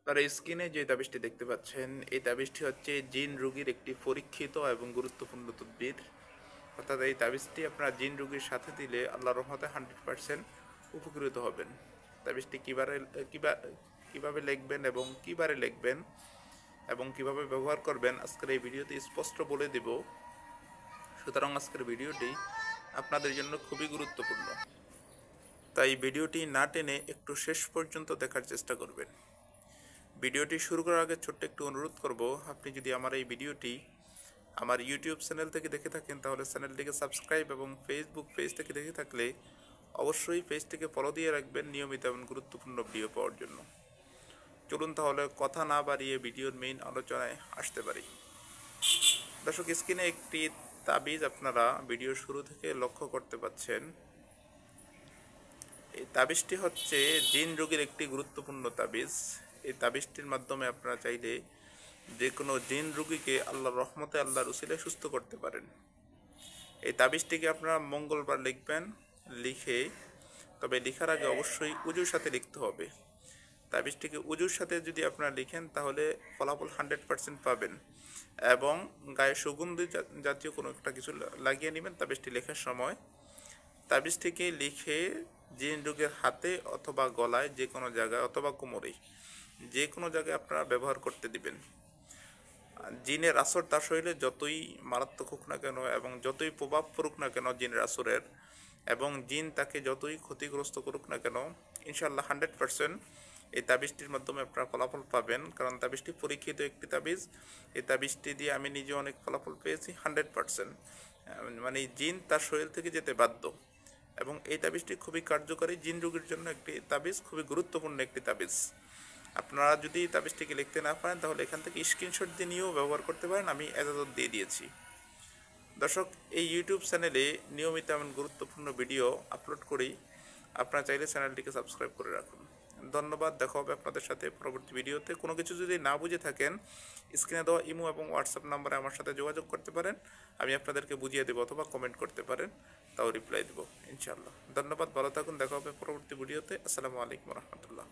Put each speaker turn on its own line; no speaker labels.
আপনারা স্ক্রিনে যে তাবিজটি দেখতে পাচ্ছেন, এই তাবিজটি হচ্ছে জিন রোগীর একটি পরীক্ষিত এবং গুরুত্বপূর্ণ তদবির। অর্থাৎ এই তাবিজটি আপনারা জিন রোগীর সাথে দিলে আল্লাহর রহমতে 100% উপকৃত হবেন। তাবিজটি কিভাবে লিখবেন এবং কিবারে লিখবেন এবং কিভাবে ব্যবহার করবেন আজকের এই ভিডিওতে স্পষ্ট বলে দেব। সুতরাং আজকের ভিডিওটি আপনাদের জন্য খুবই গুরুত্বপূর্ণ, তাই ভিডিওটি না টেনে একটু শেষ পর্যন্ত দেখার চেষ্টা করবেন। ভিডিওটি শুরু করার আগে ছোট্ট একটু অনুরোধ করব, আপনি যদি আমার এই ভিডিওটি আমার ইউটিউব চ্যানেল থেকে দেখে থাকেন তাহলে চ্যানেলটিকে সাবস্ক্রাইব এবং ফেসবুক পেজ থেকে দেখে থাকলে অবশ্যই পেজটিকে ফলো দিয়ে রাখবেন নিয়মিত এবং গুরুত্বপূর্ণ ভিডিও পাওয়ার জন্য। চলুন তাহলে কথা না বাড়িয়ে ভিডিওর মেইন আলোচনায় আসতে পারি। দর্শক, স্ক্রিনে একটি তাবিজ আপনারা ভিডিও শুরু থেকে লক্ষ্য করতে পাচ্ছেন। এই তাবিজটি হচ্ছে জিন রোগীর একটি গুরুত্বপূর্ণ তাবিজ। এই তাবিজটির মাধ্যমে আপনারা চাইলে যে কোনো জিন রোগীকে আল্লাহর রহমতে আল্লাহর উসিলায় সুস্থ করতে পারেন। এই তাবিজটিকে আপনারা মঙ্গলবার লিখবেন, লিখে তবে লেখার আগে অবশ্যই উজুর সাথে লিখতে হবে। তাবিজটিকে উজুর সাথে যদি আপনারা লিখেন তাহলে ফলাফল 100% পাবেন এবং গায়ে সুগন্ধি জাতীয় কোনো একটা কিছু লাগিয়ে নেবেন তাবিজটি লেখার সময়। তাবিজটিকে লিখে জিন রোগীর হাতে অথবা গলায় যে কোনো জায়গায় অথবা কোমরে যে কোনো জায়গায় আপনারা ব্যবহার করতে দিবেন। জিনের আসর তার শরীরে যতই মারাত্মক হোক না কেন এবং যতই প্রভাব পড়ুক না কেন জিনের আসরের, এবং জিন তাকে যতই ক্ষতিগ্রস্ত করুক না কেন, ইনশাআল্লাহ 100% এই তাবিজটির মাধ্যমে আপনারা ফলাফল পাবেন। কারণ তাবিজটি পরীক্ষিত একটি তাবিজ। এই তাবিজটি দিয়ে আমি নিজে অনেক ফলাফল পেয়েছি 100%। মানে জিন তার শরীর থেকে যেতে বাধ্য। এবং এই তাবিজটি খুবই কার্যকরী, জিন রোগীর জন্য একটি তাবিজ, খুবই গুরুত্বপূর্ণ একটি তাবিজ। আপনারা যদি তাবিজটিকে লিখতে না পারেন তাহলে এখান থেকে স্ক্রিনশট দিয়ে নিয়েও ব্যবহার করতে পারেন, আমি এজাজত দিয়ে দিয়েছি। দর্শক, এই ইউটিউব চ্যানেলে নিয়মিত এমন গুরুত্বপূর্ণ ভিডিও আপলোড করি, আপনারা চাইলে চ্যানেলটিকে সাবস্ক্রাইব করে রাখুন। ধন্যবাদ। দেখা হবে আপনাদের সাথে পরবর্তী ভিডিওতে। কোনো কিছু যদি না বুঝে থাকেন স্ক্রিনে দেওয়া ইমো এবং হোয়াটসঅ্যাপ নাম্বারে আমার সাথে যোগাযোগ করতে পারেন, আমি আপনাদেরকে বুঝিয়ে দেবো অথবা কমেন্ট করতে পারেন, তাও রিপ্লাই দেবো ইনশাআল্লাহ। ধন্যবাদ, ভালো থাকুন। দেখা হবে পরবর্তী ভিডিওতে। আসসালামু আলাইকুম রহমতুল্লাহ।